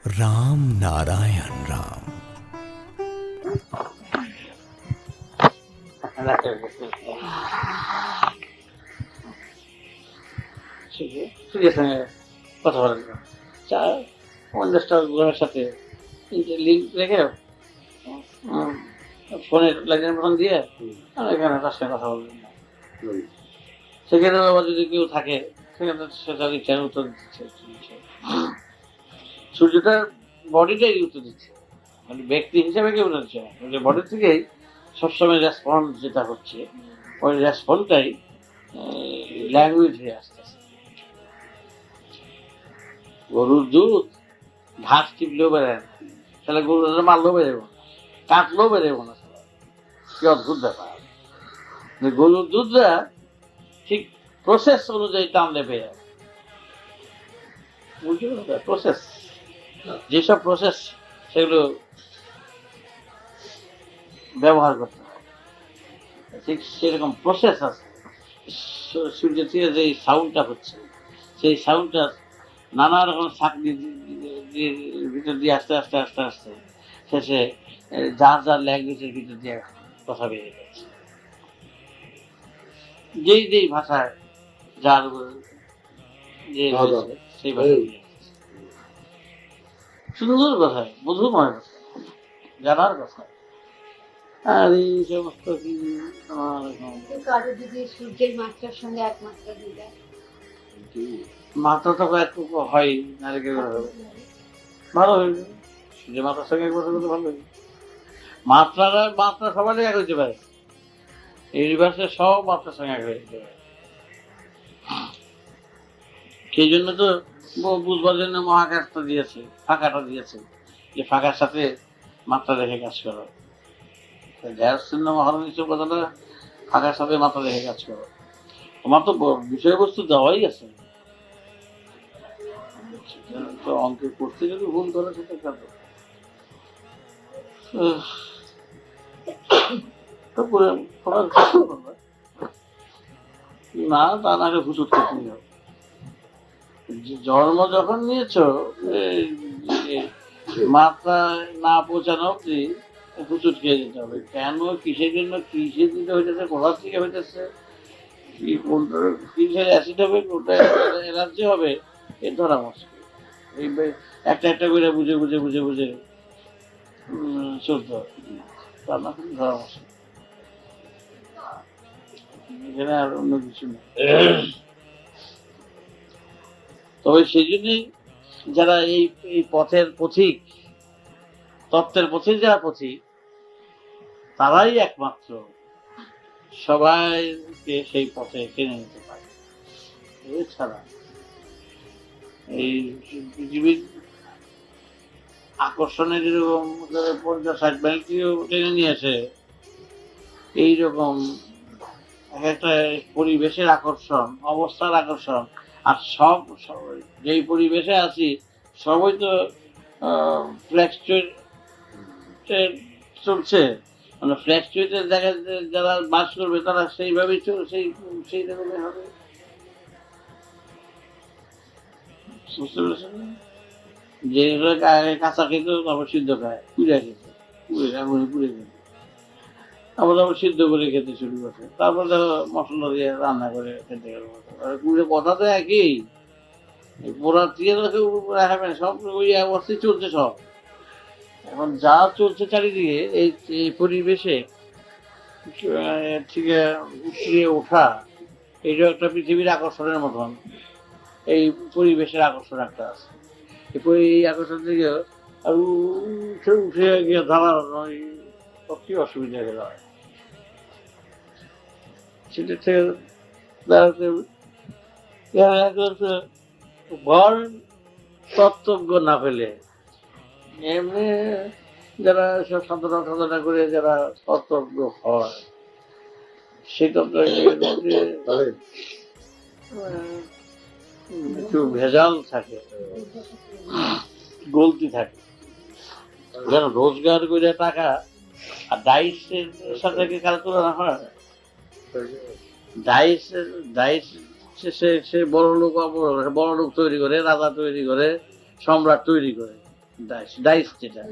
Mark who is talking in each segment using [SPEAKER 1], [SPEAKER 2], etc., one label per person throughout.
[SPEAKER 1] राम नारायण राम।
[SPEAKER 2] কথা বলেন না। পঞ্চাশটা ঘরের সাথে লিঙ্ক রেখে ফোনের লাইনের মতন দিয়ে আর এখানে তার সঙ্গে কথা বলবেন না। সেখানে আবার যদি কেউ থাকে সেখানে সে তার ইচ্ছার উত্তর দিচ্ছে। সূর্যটার বডিটাই উত্তর দিচ্ছে, মানে ব্যক্তি হিসাবে কেউ দিচ্ছে না, মানে বডি থেকেই সবসময় রেসপন্স যেটা হচ্ছে ওই রেসপন্সটাই ল্যাঙ্গুয়েজ হয়ে আসতেছে। গরুর দুধ ঘাস টিপলেও বেড়ে না, তাহলে গরু মারলেও বেরোবো না, কাটলেও বেরোবো না। কি অদ্ভুত ব্যাপার, গরুর দুধটা ঠিক প্রসেস অনুযায়ী টানলে পেয়ে যাবে। প্রসেস, যেসব প্রসেস সেগুলো ব্যবহার করতে হবে, ঠিক সেরকম প্রসেস আছে। সূর্য থেকে যে সাউন্ডটা হচ্ছে সেই সাউন্ডটা নানা রকম চাকরি ভিতর দিয়ে আস্তে আস্তে আস্তে আস্তে শেষে যার যার ল্যাঙ্গুয়েজের ভিতর দিয়ে কথা বেরিয়ে যাচ্ছে। যেই যেই ভাষায় যার যে সেই ভাষা সুন্দর কথা, মধুময় কথা, জানার কথা। আর এই সমস্ত কি
[SPEAKER 3] কারো যদি সূর্যের মাত্রার সঙ্গে এক মাত্রা দিলে
[SPEAKER 2] মাত্রাটা একটু হয় নারীকে ভালো হয়ে যাবে। সূর্যের মাত্রার সঙ্গে এক বছর করতে ভালো হয়ে যাবে। মাত্রা সবারই এক হইতে পারে, ইউনিভার্সের সব মাত্রার সঙ্গে এক হয়ে যেতে পারে। সেই জন্য তো বুঝবার জন্য মহাকাশটা দিয়েছে, ফাঁকাটা দিয়েছে, যে ফাঁকার সাথে মাত্রা রেখে কাজ করো। কথাটা ফাঁকার সাথে মাত্রা রেখে কাজ করো। তোমার তো বিষয়বস্তু দেওয়াই আছে, তো অঙ্কের করতে যদি ভুল করে সেটা কেন না, তা না হুচুট করতে হবে। জন্ম যখন নিয়েছ মাত্রা না পৌঁছানো অব্দি হুচুট খেয়ে যেতে হবে। কেন, কিসের জন্য, কিসের দিতে হইতেছে, কোথার থেকে হইতেছে, কি কোনটা কিসের অ্যাসিড হবে, কোনটা অ্যালার্জি হবে, এর ধরা মুশকিল। এই একটা একটা করে বুঝে বুঝে বুঝে বুঝে চলতে হবে, তার না কিন্তু ধরা মুশকিল। এখানে আর অন্য কিছু নেই। তবে সেই জন্যই যারা এই পথের পথিক, তত্ত্বের পথিক, যারা পথিক তারাই একমাত্র সবাইকে সেই পথে টেনে নিতে পারে। এছাড়া এই পৃথিবীর আকর্ষণের যেরকম 50-60 মাইলকেও টেনে নিয়েছে, এইরকম একটা পরিবেশের আকর্ষণ, অবস্থার আকর্ষণ। আর সব যেই পরিবেশে আছি সবই তো চলছে, মানে ফ্ল্যাকচুয়েটের জায়গায় যারা বাস করবে তারা সেইভাবেই সেই লেভেলে হবে। বুঝতে পেরেছেন? যে কাঁচা খেত তারপর সিদ্ধ খায়, পুড়ে খেত, পুড়ে খেত, আবার সিদ্ধ করে খেতে শুরু করছে, তারপর দেখো মশলা দিয়ে রান্না করে খেতে গেল। কথা তো একই, পোড়ার দিয়ে রাখাবেন, সব ওই অবস্থায় চলছে সব। এখন যা চলছে চারিদিকে এই পরিবেশে থেকে উতরিয়ে ওঠা, এইটা একটা পৃথিবীর আকর্ষণের মতন। এই পরিবেশের আকর্ষণ একটা আছে, এই আকর্ষণ থেকে আর উঠে গিয়ে দাঁড়ানো কি অসুবিধা হয়ে হয়। সেটা থেকে দাঁড়াতে বল তত্ত্বজ্ঞ না পেলে, এমনি যারা সব সাধনা সাধনা করে যারা তত্ত্বজ্ঞ হয় সেটা একটু ভেজাল থাকে, গলতি থাকে। যেন রোজগার করে টাকা আর ডাইসের সাথে কাজ তুলনা হয়। ডাইস সে বড় লোক তৈরি করে, রাজা তৈরি করে, সম্রাট তৈরি করে, ডাইস ডাইস যেটা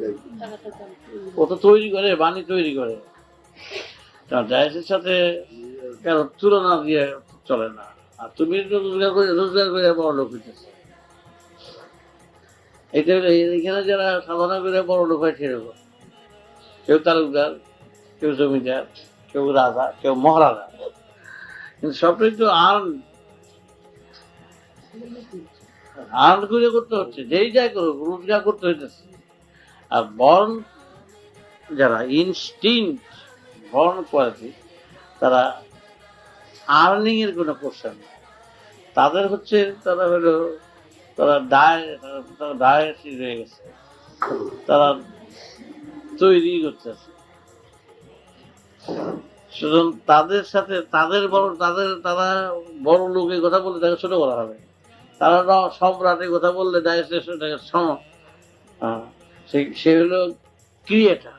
[SPEAKER 3] তারা তো জানে।
[SPEAKER 2] ও তো তৈরি করে, বাণী তৈরি করে। কারণ ডাইসের সাথে কারো তুলনা দিয়ে চলে না। আর তুমি তো রোজগার করে বড় লোক হইতেছে। এটা হলো এখানে যারা সাধনা করে বড় লোক হয় সেরকম, কেউ তালুকদার, কেউ জমিদার, কেউ রাজা, কেউ মহারাজা, কিন্তু সবটাই তো আর্ন করে করতে হচ্ছে, যেই যাই করুক রোজগার করতে হইতেছে। আর বর্ন যারা ইনস্টিংক্ট বর্ন কোয়ালিটি, তারা আর্নিং এর কোনো কোশ্চেন নেই। তাদের হচ্ছে তারা হলো তারা ডায়েট হয়ে গেছে, তারা তৈরি করতেছে। সুতরাং তাদের সাথে তারা বড় লোকের কথা বললে তাকে ছোট করা হবে। তারা সম্রাটের কথা বললে সে হলো ক্রিয়েটার,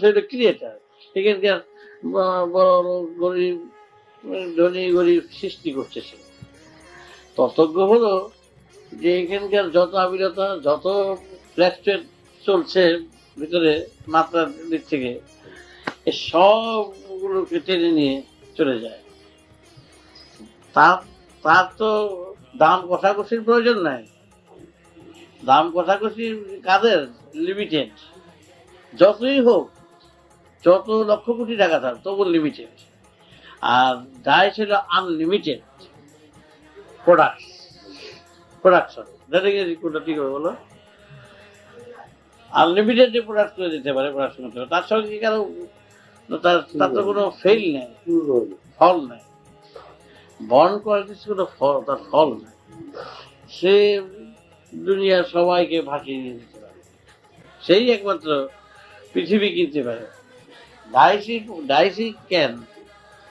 [SPEAKER 2] সে হলো ক্রিয়েটার। এখানকার বড় গরিব, ধনী গরিব সৃষ্টি করছে সে। ততজ্ঞ হলো যে এখানকার যত আবিলতা, যত ফ্ল্যাকচুয়েট চলছে ভিতরে মাত্রার দিক থেকে, সবগুলোকে টেনে নিয়ে চলে যায়। তার তো দাম কষাকষির প্রয়োজন নাই। দাম কষাকষি কাদের? লিমিটেড। যতই হোক, যত লক্ষ কোটি টাকা থাক, তবু লিমিটেড। আর ডাইস হলো আনলিমিটেড প্রোডাকশন। ঠিক হবে বলো, আনলিমিটেড যে প্রোডাক্ট করে দিতে পারে, প্রোডাকশন করতে পারে, তার সঙ্গে কি কারো তার তো কোনো ফেল নেই, ফল নেই। বর্ন কোয়ালিটিস কোনো তার ফল নেই। সে দুনিয়ার সবাইকে ভাসিয়ে নিয়ে যেতে পারে, সেই একমাত্র পৃথিবী কিনতে পারে। ডাইসি ক্যান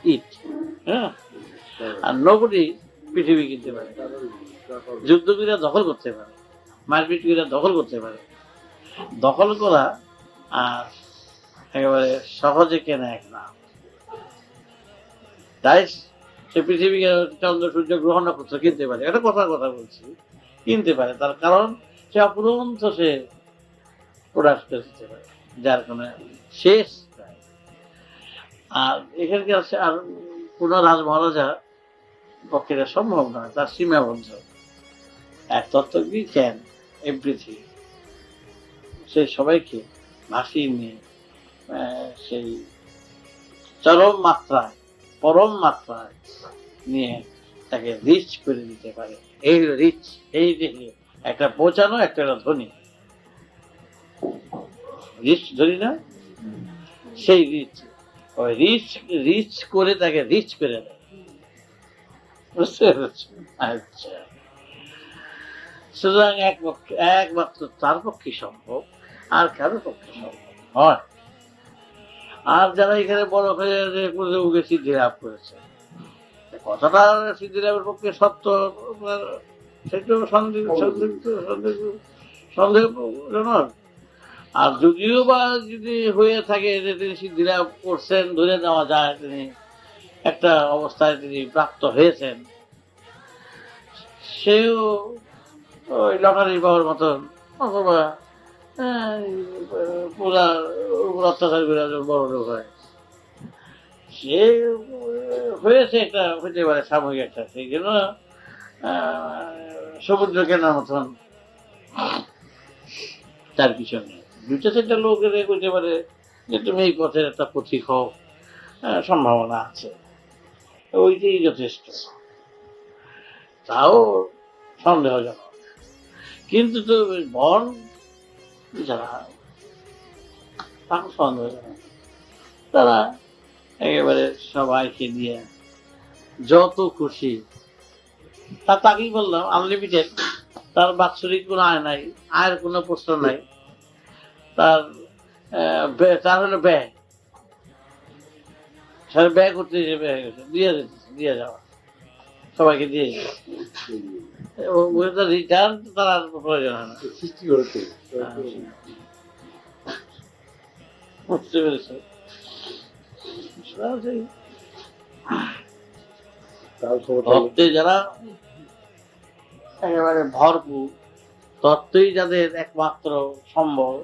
[SPEAKER 2] ইট, হ্যাঁ, আর নোবডি পৃথিবী কিনতে পারে। যুদ্ধবীরা দখল করতে পারে, মারপিটবীরা দখল করতে পারে। দখল করা আর একেবারে সহজে কেনা এক না। ডাইস সে পৃথিবীকে চন্দ্র সূর্য গ্রহ নক্ষত্র কিনতে পারে, এটা কথা বলছি, কিনতে পারে। তার কারণ সে অপুরন্ত সে প্রোডাক্ট দিতে পারে, যার কোনো শেষ নাই। আর এখানকার আর কোন রাজ মহারাজা পক্ষে সম্ভব নয়, তার সীমাবদ্ধ। এক তত্ত্বজ্ঞই ক্যান এভরিথিং, সে সবাইকে ভাসিয়ে নিয়ে সেই চরম মাত্রায়, পরম মাত্রায় নিয়ে তাকে রিচ করে দিতে পারে। এই রিচ, এই দেখে একটা পৌঁছানো, একটা ধনী। রিচ ধনী না, সেই রিচ, ওই রিচ করে তাকে রিচ করে দেয়। বুঝতে পেরেছ? আচ্ছা, সুতরাং একমাত্র তার পক্ষে সম্ভব, আর কারো পক্ষে সম্ভব হয়। আর যারা এখানে বড় হয়ে মুখে সিদ্ধি লাভ করেছে, কথাটা সিদ্ধি লাভের পক্ষে সত্য, সেটাও সন্দেহজনক। আর যদিও বা যদি হয়ে থাকে যে তিনি সিদ্ধি লাভ করছেন, ধরে নেওয়া যায় তিনি একটা অবস্থায় তিনি প্রাপ্ত হয়েছেন, সেও ওই লটারি পাওয়ার মতন, অথবা পুরা অত্যাচার করে বড় লোক হয়। সে হয়েছে, একটা হইতে পারে সাময়িক একটা, সেই জন্য সমুদ্র কেনার মতন তার পিছনে দুইটা চারটা লোক করতে পারে যে তুমি এই পথের একটা পথিক হও, সম্ভাবনা আছে, ওইটাই যথেষ্ট। তাও সন্দেহজনক। কিন্তু তো বর্ন যারা, তাও সন্দেহজনক। তারা একেবারে সবাইকে দিয়ে যত খুশি, তাকেই বললাম আনলিমিটেড। তার বাৎসরিক কোনো আয় নাই, আয়ের কোনো প্রশ্ন নাই। তার হলো ব্যয়, ব্যয় করতে দিয়ে যাওয়া, সবাইকে দিয়ে রিটার্ন তার আর প্রয়োজন হয় না। বুঝতে পেরেছে? যারা একেবারে ভরপুর, তত্ত্বই যাদের একমাত্র সম্বল,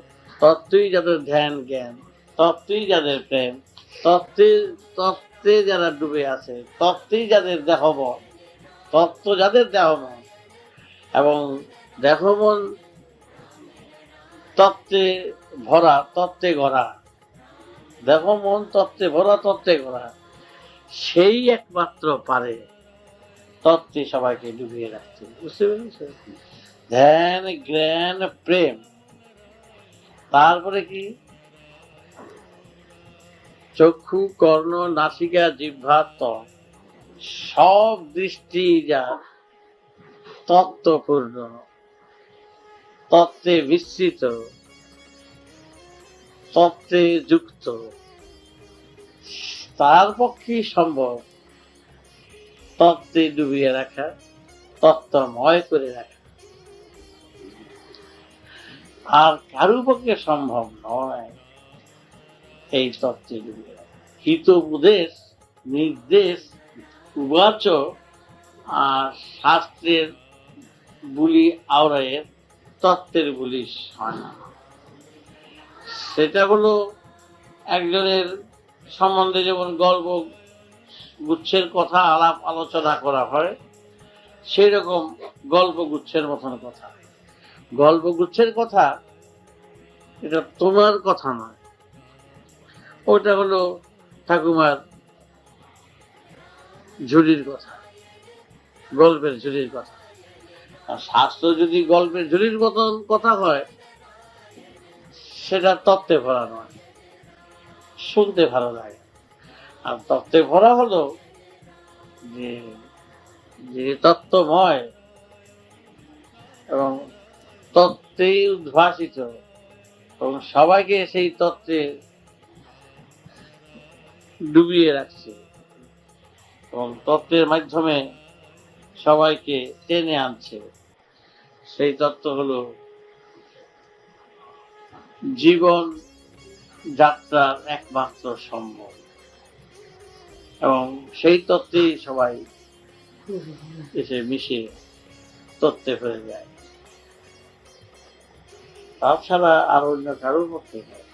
[SPEAKER 2] তত্ত্বই যাদের ধ্যান জ্ঞান, তত্ত্বই যাদের প্রেম, তত্ত্বে যারা ডুবে আছে, তত্ত্বই যাদের দেহমন, তত্ত্ব যাদের দেহমন এবং দেহমন তত্ত্বে ভরা, তত্ত্বে গড়া, দেহমন তত্ত্বে ভরা, তত্ত্বে গড়া, সেই একমাত্র পারে তত্ত্বে সবাইকে ডুবিয়ে রাখতে। বুঝতে পেরেছেন? ধ্যান জ্ঞান প্রেম, তারপরে কি চক্ষু কর্ণ নাসিকা জিহ্বা ত্বক, সব দৃষ্টি যা তত্ত্বপূর্ণ, তত্ত্বে বিস্তৃত, তত্ত্বে যুক্ত, তার পক্ষেই সম্ভব তত্ত্বে ডুবিয়ে রাখা, তত্ত্বময় করে রাখা। আর কারো পক্ষে সম্ভব নয় এই তত্ত্বে ডুবিয়ে রাখা। হিতোপদেশ নির্দেশ উবাচ আর শাস্ত্রের বুলি আওরায়ের তত্ত্বের বুলি হয় না। সেটা হলো একজনের সম্বন্ধে যেমন গল্প গুচ্ছের কথা আলাপ আলোচনা করা হয়, সেই রকম গল্প গুচ্ছের মতন কথা। গল্প গুচ্ছের কথা এটা তোমার কথা নয়, ওটা হলো ঠাকুমার ঝুলির কথা, গল্পের ঝুলির কথা। আর শাস্ত্র যদি গল্পের ঝুলির মতন কথা হয়, সেটা তত্ত্বে ভরা নয়, শুনতে ভালো লাগে। আর তত্ত্বে ভরা হলো যে তত্ত্বময় এবং তত্ত্বেই উদ্ভাসিত এবং সবাইকে সেই তত্ত্বে ডুবিয়ে রাখছে এবং তত্ত্বের মাধ্যমে সবাইকে টেনে আনছে। সেই তত্ত্ব হলো জীবন যাত্রার একমাত্র সম্ভব এবং সেই তত্ত্বেই সবাই এসে মিশে তত্ত্বে হয়ে যায়। তাছাড়া আর অন্য কারোর পক্ষে নয়।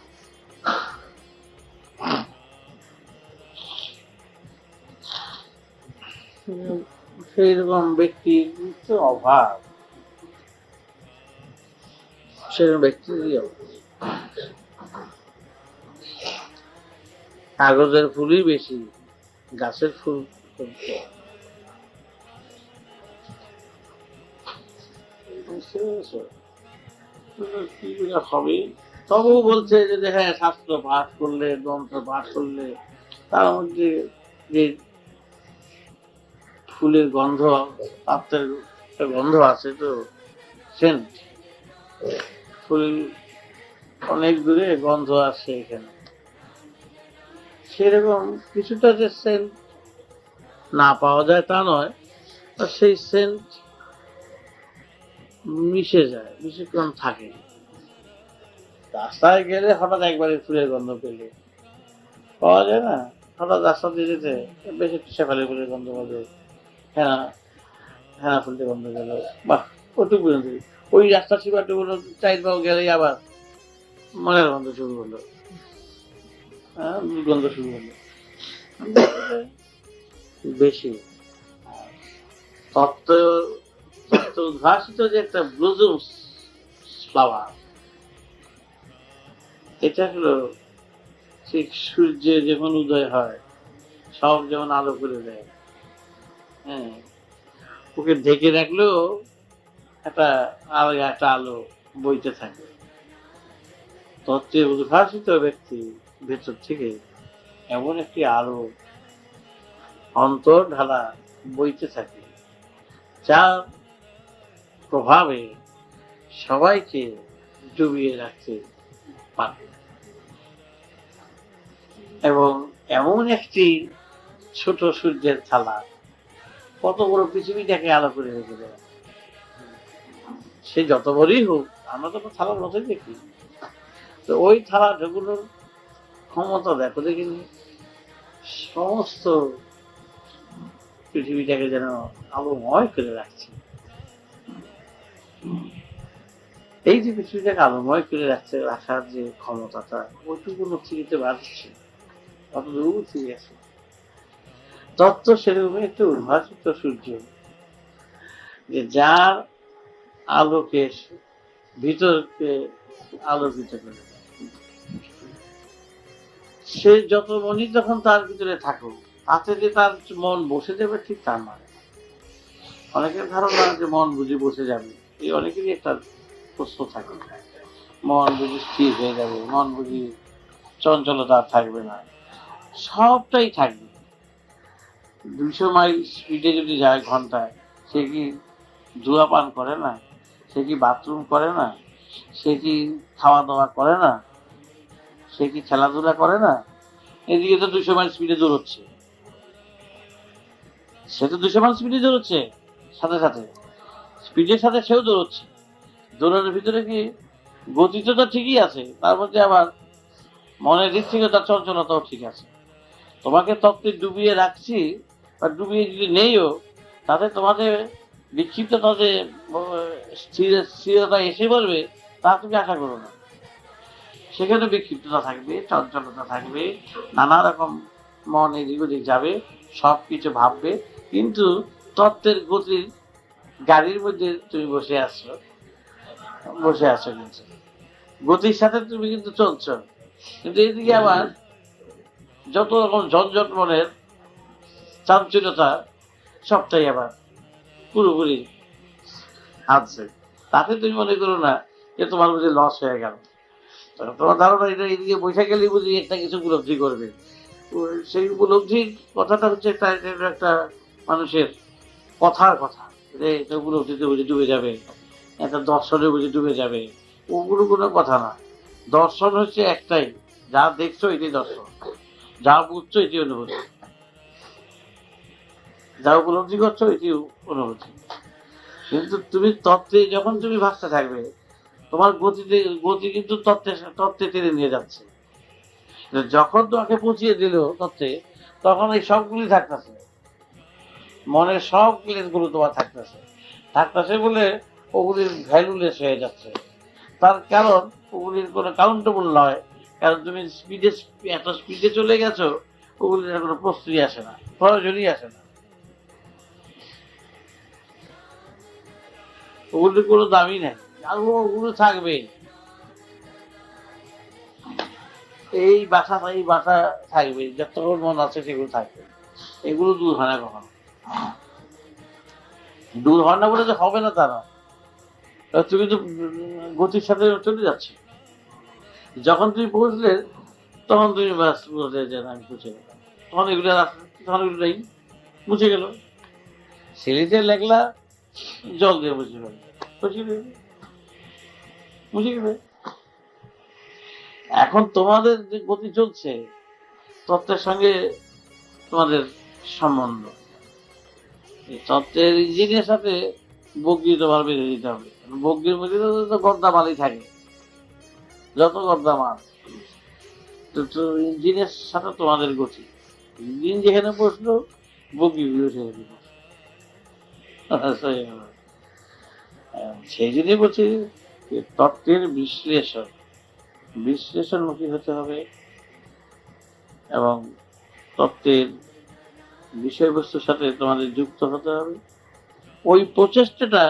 [SPEAKER 2] সেই রকম ব্যক্তির তো অভাব, সেরকম ব্যক্তিরই অভাব। কাগজের ফুলই বেশি, গাছের ফুল হবে। তবুও বলছে যে হ্যাঁ, শাস্ত্র পাঠ করলে, গ্রন্থ পাঠ করলে তার মধ্যে যে ফুলের গন্ধ, পাত্রের গন্ধ আছে তো, সেন্ট, ফুল অনেক দূরে গন্ধ আসছে এখানে, সেরকম কিছুটা যে সেন্ট না পাওয়া যায় তা নয়, সেই সেন্ট মিশে যায়, বেশিক্ষণ থাকে। রাস্তায় গেলে হঠাৎ একবারে ফুলের গন্ধ পেলে পাওয়া যায় না, হঠাৎ রাস্তা দিয়ে যেতে বেশ একটু শেফালি ফুলের গন্ধ পাবে, হেনা হেনা ফুলতে গন্ধ গেল, বাহ, ওটুকু পর্যন্ত। ওই রাস্তা শিবাটুকু চাইর পাও গেলেই আবার মনের গন্ধ শুরু হলো, হ্যাঁ, দুর্গন্ধ শুরু হলো বেশি। তত্ত্ব উদ্ভাসিত যে একটা ব্লুজুম ফ্লাওয়ার, এটা হলো ঠিক সূর্যে যখন উদয় হয় সব যেমন আলো করে দেয়, হ্যাঁ, ওকে ঢেকে রাখলেও একটা আলাদা একটা আলো বইতে থাকে। তত্ত্বে উদ্ভাসিত ব্যক্তি ভেতর থেকে এমন একটি আলো অন্তর ঢালা বইতে থাকে, যার প্রভাবে সবাইকে ডুবিয়ে রাখতে পারে এবং এমন একটি ছোট সূর্যের থালা কত বড় পৃথিবীটাকে আলো করে রেখে দেয়। সে যত বড়ই হোক, আমরা তো থালার মতোই দেখি, তো ওই থালা ঢোকানোর ক্ষমতা দেখো দেখিনি, সমস্ত পৃথিবীটাকে যেন আলোময় করে রাখছে। এই যে পৃথিবীটাকে আলোময় করে রাখার যে ক্ষমতাটা, ওইটুকু নথিতে বাড়ছে, অতদূর ফিরে গেছে। তত্ত্ব সেরকমই একটা উদ্ভাসিত সূর্য, যে যার আলোকে ভিতরকে আলোকিত করে। সে যত মনই যখন তার ভিতরে থাকুক, তাতে যে তার মন বসে যাবে ঠিক তা নয়। অনেকের ধারণা যে মন বুঝি বসে যাবে, এই অনেকেরই একটা প্রশ্ন থাকে, মন বুঝি স্থির হয়ে যাবে, মন বুঝি চঞ্চলতা থাকবে না। সবটাই থাকবে। 200 মাইল স্পিডে যদি যায় ঘন্টায়, সে কি জুয়া পান করে না? সে কি বাথরুম করে না? সে কি খাওয়া দাওয়া করে না? সে কি খেলাধুলা করে না? এদিকে তো 200 মাইল স্পিডে দৌড়চ্ছে, সে তো 200 মাইল স্পিডে দৌড়চ্ছে, সাথে সাথে স্পিডের সাথে সেও দৌড়চ্ছে। দৌড়ানোর ভিতরে কি গতি তো ঠিকই আছে, তার মধ্যে আবার মনের দিক থেকে তার চঞ্চলতাও ঠিক আছে। তোমাকে তত্ত্বে ডুবিয়ে রাখছি বা ডুবিয়ে যদি নেইও, তাতে তোমাদের বিক্ষিপ্ততা যে স্থিরতা এসে পড়বে তা তুমি আশা করো না। সেখানে বিক্ষিপ্ততা থাকবে, চঞ্চলতা থাকবে, নানা রকম মন এদিক ওদিক যাবে, সব কিছু ভাববে, কিন্তু তত্ত্বের গতির গাড়ির মধ্যে তুমি বসে আছো কিন্তু গতির সাথে তুমি কিন্তু চলছো, কিন্তু এদিকে আবার যত রকম ঝঞ্ঝট মনের চাঞ্চল্যতা সবটাই আবার পুরোপুরি আছে। তাতে তুমি মনে করো না যে তোমার বুঝি লস হয়ে গেল। তোমার ধারণা এটা এদিকে বসে গেলে বুঝি একটা কিছু উপলব্ধি করবে। সেই উপলব্ধির কথাটা হচ্ছে একটা মানুষের কথার কথা, যে এটা উপলব্ধিতে বুঝি ডুবে যাবে, একটা দর্শনে বুঝি ডুবে যাবে, ওগুলো কোনো কথা না। দর্শন হচ্ছে একটাই, যা দেখছো এটাই দর্শন, যা বুঝছো এটি অনুভূতি, যা উপলব্ধি করছো এটি অনুভূতি। কিন্তু তুমি তত্ত্বে যখন তুমি ভাবতে থাকবে, তোমার গতি কিন্তু তত্ত্বে টেনে নিয়ে যাচ্ছে। যখন তোমাকে পৌঁছিয়ে দিল তত্ত্বে, তখন এই সবগুলি থাকতেছে, মনের সব ক্লেশগুলো তোমার থাকতেছে বলে ওগুলির ভ্যালুলেস হয়ে যাচ্ছে। তার কারণ ওগুলির কোনো কাউন্টেবল নয়, কারণ তুমি এত স্পিডে চলে গেছো, ওগুলির কোনো প্রস্তুতি আসে না, প্রয়োজনই আসে না, ওগুলির কোনো দামই নেই, আর ওগুলো থাকবে। এই বাসা থাকবে, যতক্ষণ মন আছে সেগুলো থাকবে, এগুলো দূর হয় না কখনো। দূর হয় না বলে যে হবে না তা না, তুমি তো গতির সাথে চলে যাচ্ছে। যখন তুমি পৌঁছলে তখন তুমি ব্যাস বলতে যে আমি পৌঁছে গেলাম, তখন এগুলো নেই, মুছে গেল। সিলিতে লেখলা জল দিয়ে মুছে গেলে। এখন তোমাদের যে গতি চলছে, তত্ত্বের সঙ্গে তোমাদের সম্বন্ধ, এই তত্ত্বের ইঞ্জিনের সাথে বগ্গি তোমার বেঁধে দিতে হবে। বগ্গির মধ্যে তো গর্দামালই থাকে, যত গর্দামাল, ইঞ্জিনের সাথে তোমাদের গতি, ইঞ্জিন যেখানে বসলো বগ্গিগুলো সেখানে বসলো। সেই জন্যই বলছি তত্ত্বের বিশ্লেষণমুখী হতে হবে, এবং তত্ত্বের বিষয়বস্তুর সাথে তোমাদের যুক্ত হতে হবে। ওই প্রচেষ্টাটা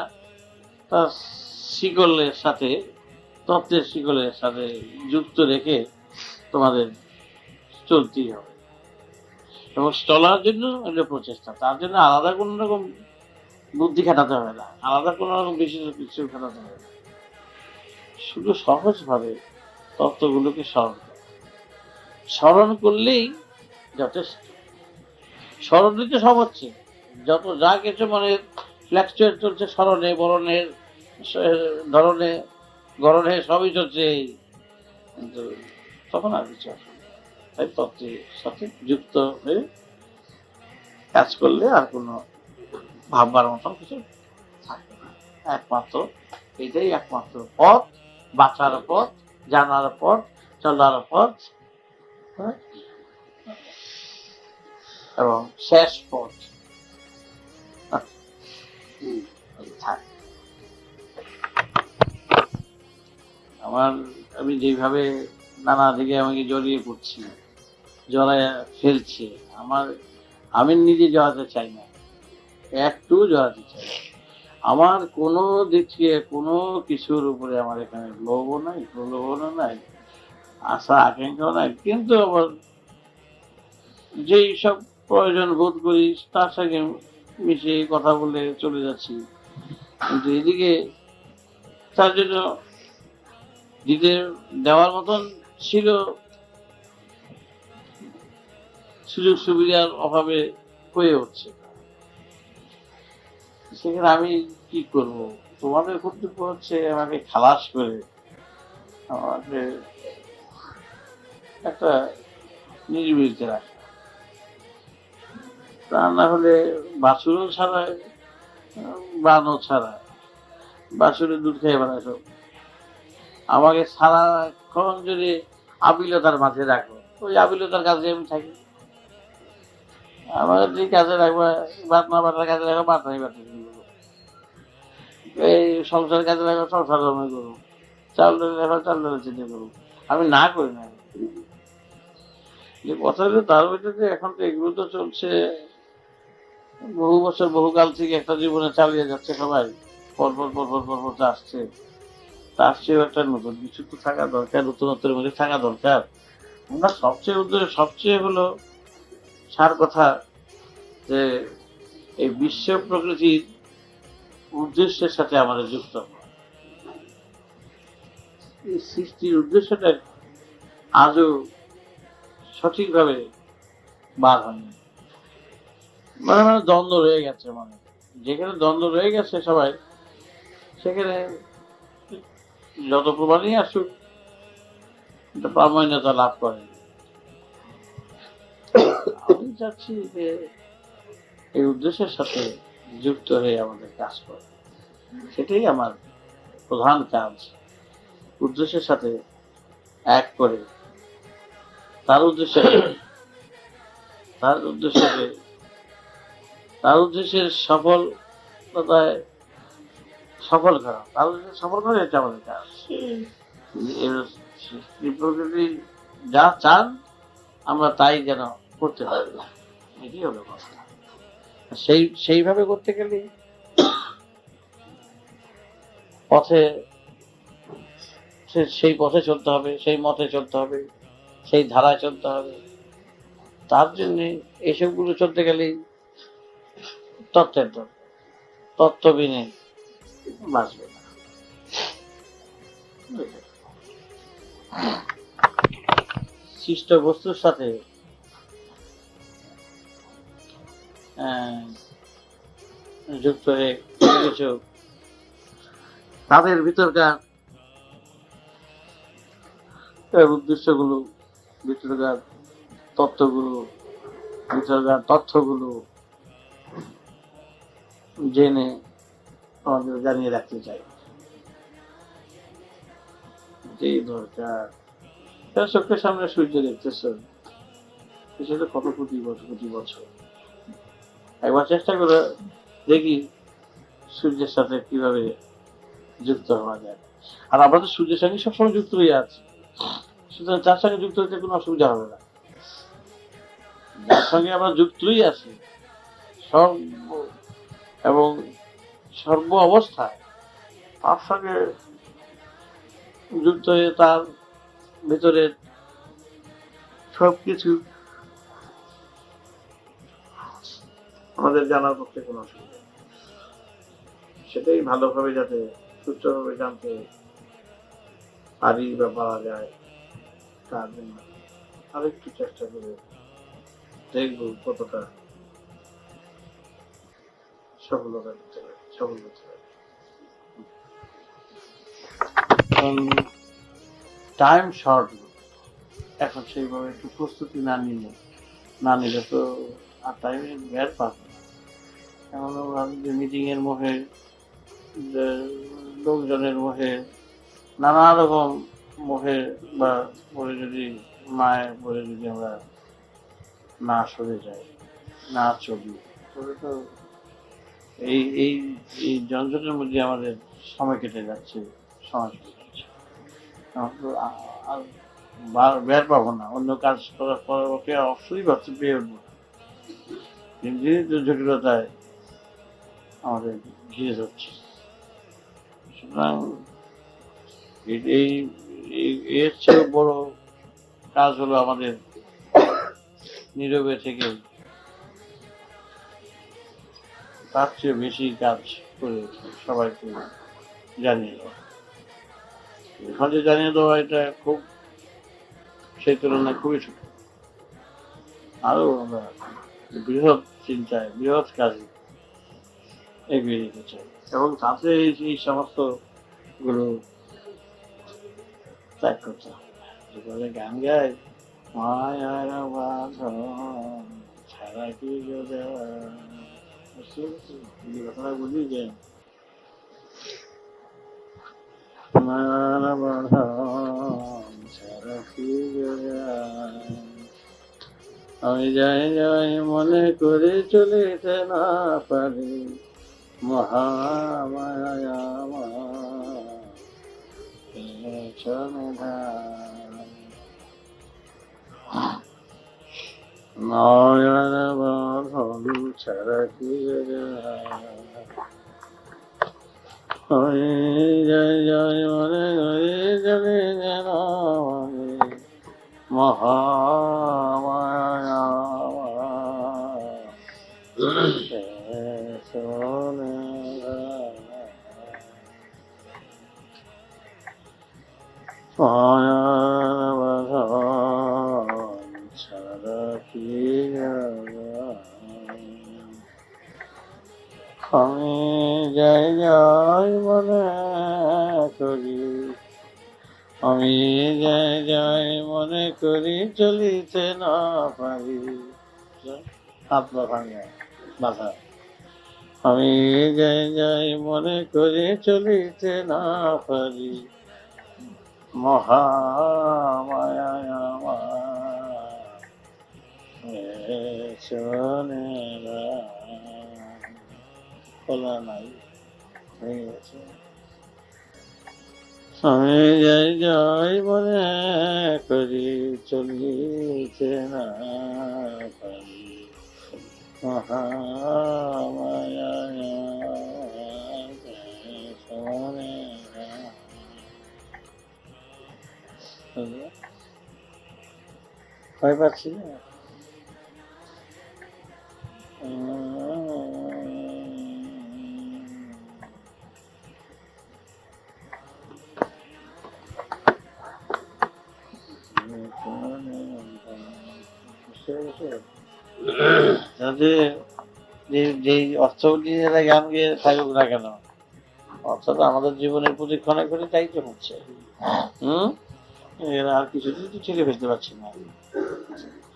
[SPEAKER 2] তার তত্ত্বের শিকলের সাথে যুক্ত রেখে তোমাদের চলতেই হবে, এবং চলার জন্য একটা প্রচেষ্টা, তার জন্য আলাদা কোনো রকম বুদ্ধি খাটাতে হবে না, আলাদা কোনো রকম বিশেষ কিছু খাটাতে হবে না। শুধু সহজভাবে তত্ত্বগুলোকে স্মরণ করলেই যথেষ্ট। স্মরণ দিতে সব হচ্ছে, যত যা কিছু মানে ফ্ল্যাকচুয়েট চলছে, স্মরণে বরণের ধরনে গরণে সবই চলছে, কিন্তু তখন আর কিছু আসে না। তাই তত্ত্বের সাথে যুক্ত হয়ে কাজ করলে আর কোনো ভাববার মতন কিছু থাকবে না। এটাই একমাত্র পথ, বাঁচার পথ, জানার পথ, চলার পথ, এবং শেষ পথ। থাক। আমি যেভাবে নানা দিকে আমাকে জড়িয়ে পড়ছি, জড়ায় ফেলছে, আমি নিজে জড়াতে চাই না, একটু জড়াতে চাই না। আমার কোনো দিক থেকে কোনো কিছুর উপরে আমার এখানে লোভও নাই, প্রলোভনও নাই, আশা আকাঙ্ক্ষাও নাই, কিন্তু আবার যেই সব প্রয়োজন বোধ করি তার সঙ্গে মিশে কথা বলে চলে যাচ্ছি। কিন্তু এদিকে তার জন্য দিতে দেওয়ার মতন ছিল, সুযোগ সুবিধার অভাবে হয়ে উঠছে। সেখানে আমি কি করব? তোমাদের কর্তব্য হচ্ছে আমাকে খালাস করে আমাকে একটা নির্বিলিতে রাখা, তা না হলে বাছুরও ছাড়া, বানও ছাড়া, বাছুরের দুধ খেয়ে বেড়ায় সব। আমাকে সারাক্ষণ যদি আবিলতার মাঝে রাখো, ওই আবিলতার কাজে আমি থাকি। আমার যে কাজে রাখবো, ভাত না বাটার কাজে রাখবো, ভাত নাই বাটা করবো, এই সংসারের কাজে রাখবো, সংসার আমি করবো, চাল ডাল রাখবো, চাল ডালের চিন্তা করবো। আমি না করি না। যে কথা হলো তার ভিতরে এখন তো এগুলো তো চলছে বহু বছর বহুকাল থেকে, একটা জীবনে চালিয়ে যাচ্ছে সবাই, পরপর পরপর পরপর আসছে। তার চেয়েও একটা নতুন কিছু তো থাকা দরকার, নতুনত্বের মধ্যে থাকা দরকার। আমরা সবচেয়ে হলো সার কথা যে এই বিশ্ব প্রকৃতির উদ্দেশ্যের সাথে আমাদের যুক্ত হওয়া। এই সৃষ্টির উদ্দেশ্যটা আজও সঠিকভাবে বার হয়নি, মানে দ্বন্দ্ব রয়ে গেছে। মানে যেখানে দ্বন্দ্ব রয়ে গেছে সবাই, সেখানে যত প্রমাণই আসুক প্রামাণ্যতা লাভ করে। আমি চাচ্ছি যে এই উদ্দেশ্যের সাথে যুক্ত হয়ে আমাদের কাজ করে, সেটাই আমার প্রধান কাজ। উদ্দেশ্যের সাথে এক করে তার উদ্দেশ্যের সফলতায় সফল করা, তার উদ্দেশ্যে সফল করা, এটা আমাদের কাজ। প্রকৃতি যা চান আমরা তাই যেন করতে পারি, এটি হলো কথা। সেইভাবে করতে গেলে সেই পথে চলতে হবে, সেই মতে চলতে হবে, সেই ধারায় চলতে হবে। তার জন্য এসবগুলো চলতে গেলে তত্ত্বের দরকার, তত্ত্ব বিনে বাঁচবে না। সৃষ্ট বস্তুর সাথে যুক্ত হয়ে কিছু তাদের ভিতরকার উদ্দেশ্যগুলো, ভিতরকার তত্ত্বগুলো, ভিতরকার তথ্যগুলো জেনে আমাদের জানিয়ে রাখতে চাই। এই দরকার। চোখের সামনে সূর্য দেখতেছেন, সেটা কত কোটি বছর। একবার চেষ্টা করে দেখি সূর্যের সাথে কিভাবে যুক্ত হওয়া যায়। আর আমরা তো সূর্যের সঙ্গে সবসময় যুক্ত হয়ে আছি, সুতরাং তার সঙ্গে যুক্ত হতে কোনো অসুবিধা হবে না। যার সঙ্গে আমরা যুক্তই আছি এবং সর্ব অবস্থায়, তার সঙ্গে যুক্ত হয়ে তার ভিতরে সবকিছু আমাদের জানার পক্ষে কোনো অসুবিধা নেই। সেটাই ভালোভাবে যাতে সুস্থভাবে জানতে পারি বা পারা যায়, তার জন্য আরেকটু চেষ্টা করে দেখব কতটা সফলতা দিতে পারি, সফল হতে পারি। টাইম শর্ট, এখন সেইভাবে একটু প্রস্তুতি না নিলে তো আর টাইমে বের পাবো না। এমন যে মিটিং এর মুখে, লোকজনের মুখে, নানা রকম মুখে বা বলে যদি মায়ের বলে যদি আমরা না সরে যাই, না চলি, তবে তো এই যন্ত্রের মধ্যে আমাদের সময় কেটে যাচ্ছে, সময় কেটে যাচ্ছে। আমার তো আর বের পাবো না, অন্য কাজ করার পরবর্তী অবশ্যই ভাবছি পেয়ে উঠবো, কিন্তু জটিলতায় আমাদের ঘিরে ধরছে। সুতরাং এই এর চেয়ে বড় কাজ হলো আমাদের নীরবে থেকে তার চেয়ে বেশি কাজ করে সবাইকে জানিয়ে দেওয়া। এখন যে জানিয়ে দেওয়া এটা খুব সেই তুলনায় খুবই ছোট। আরো আমরা বৃহৎ চিন্তায় বৃহৎ কাজে এগিয়ে যেতে চাই, এবং তাতে এই সমস্ত গুলো ত্যাগ করতে হবে। গান গায় মায়ার বাঁধন ছাড়া কি কথাটা বুঝি যে মায়ার বাঁধন ছাড়া কি আমি যাই যাই মনে করে চলিতে না পারি, মহামায়া নয়ন বাঁধন ছাড়া কি আমি যাই যাই মনে করে চলে যেন মহামায়া ছাড়া কি আমি যাই যাই মনে করি, আমি যাই যাই মনে করি চলিতে না পারি, হাত ভাঙে মাথা, আমি যাই যাই মনে করি চলিতে না পারি, মহামায়া খোলা নাই হয়ে গেছে। আমি যাই যাই মনে করি চলিতে না পারি, মহামায়া ভয় পাচ্ছি না। যে অর্থ নিয়ে গান গিয়ে থাকুক না কেন, অর্থটা আমাদের জীবনের প্রতি ক্ষণে ক্ষণে তাই তো হচ্ছে। এরা আর কিছুদিন তো ছেড়ে ফেলতে পারছি না,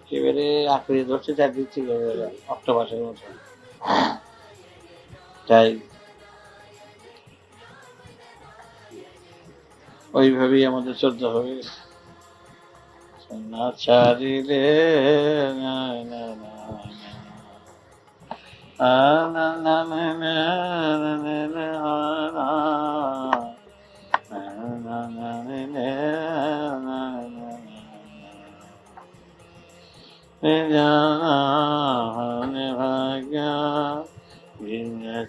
[SPEAKER 2] একেবারে আঁকড়ে ধরছে চারদিক থেকে অক্টোপাসের মতো। তাই ওইভাবেই আমাদের চলতে হবে। না ছাড়িলে না না না না না না ভাগ্য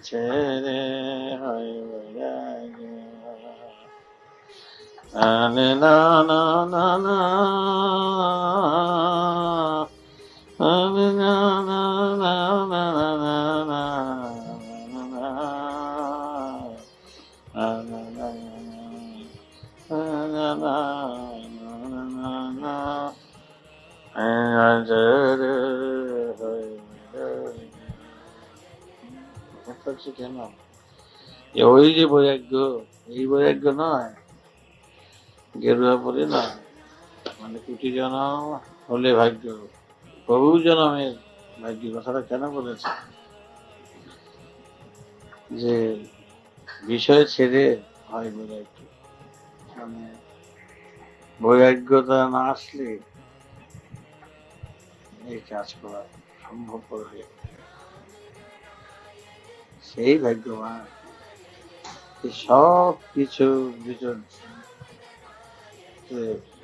[SPEAKER 2] ছেড়ে হয় না না না না কেন ওই যে বৈরাগ্য, এই বৈরাগ্য নয়, গেরুয়া পরে না, মানে কোটি জনম হলে ভাগ্য, বহু জনমের ভাগ্য। কথাটা কেন বলেছে যে বিষয় ছেড়ে হয় বৈরাগ্য, মানে বৈরাগ্যতা না আসলে এই কাজ করা সম্ভব হয়ে সেই ভাগ্যবান। সব কিছু ভিতর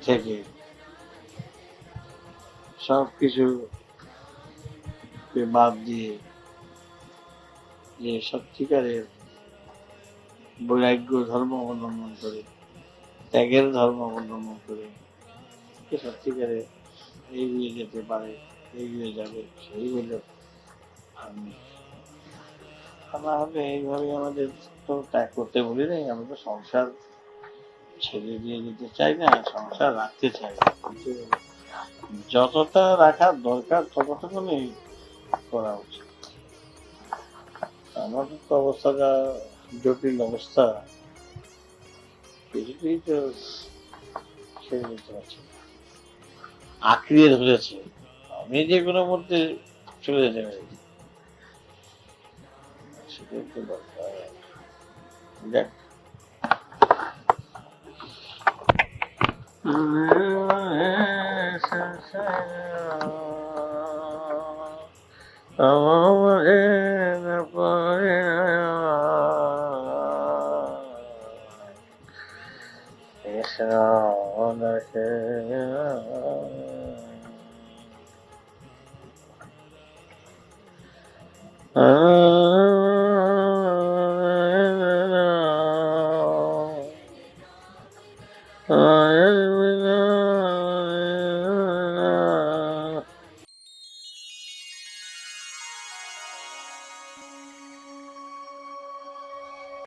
[SPEAKER 2] থেকে সব কিছু বাদ দিয়ে যে সত্যিকারের বৈরাগ্য ধর্ম অবলম্বন করে, ত্যাগের ধর্ম অবলম্বন করে যে সত্যিকারে এগিয়ে যেতে পারে, এগিয়ে যাবে, সেই হলো আমি। না হলে এইভাবে আমাদের তো ত্যাগ করতে বলি নাই, আমরা তো সংসার ছেড়ে দিয়ে যেতে চাই না, সংসার রাখতে চাই, কিন্তু যতটা রাখার দরকার ততটুকুনি করা উচিত। আমাদের তো অবস্থাটা জটিল অবস্থা, কিছুতেই তো ছেড়ে দিতে পারছি না, আঁকড়িয়ে ধরেছে। আমি যে কোনো মধ্যে চলে যেতে পারি, সেটাই তো দরকার। দেখ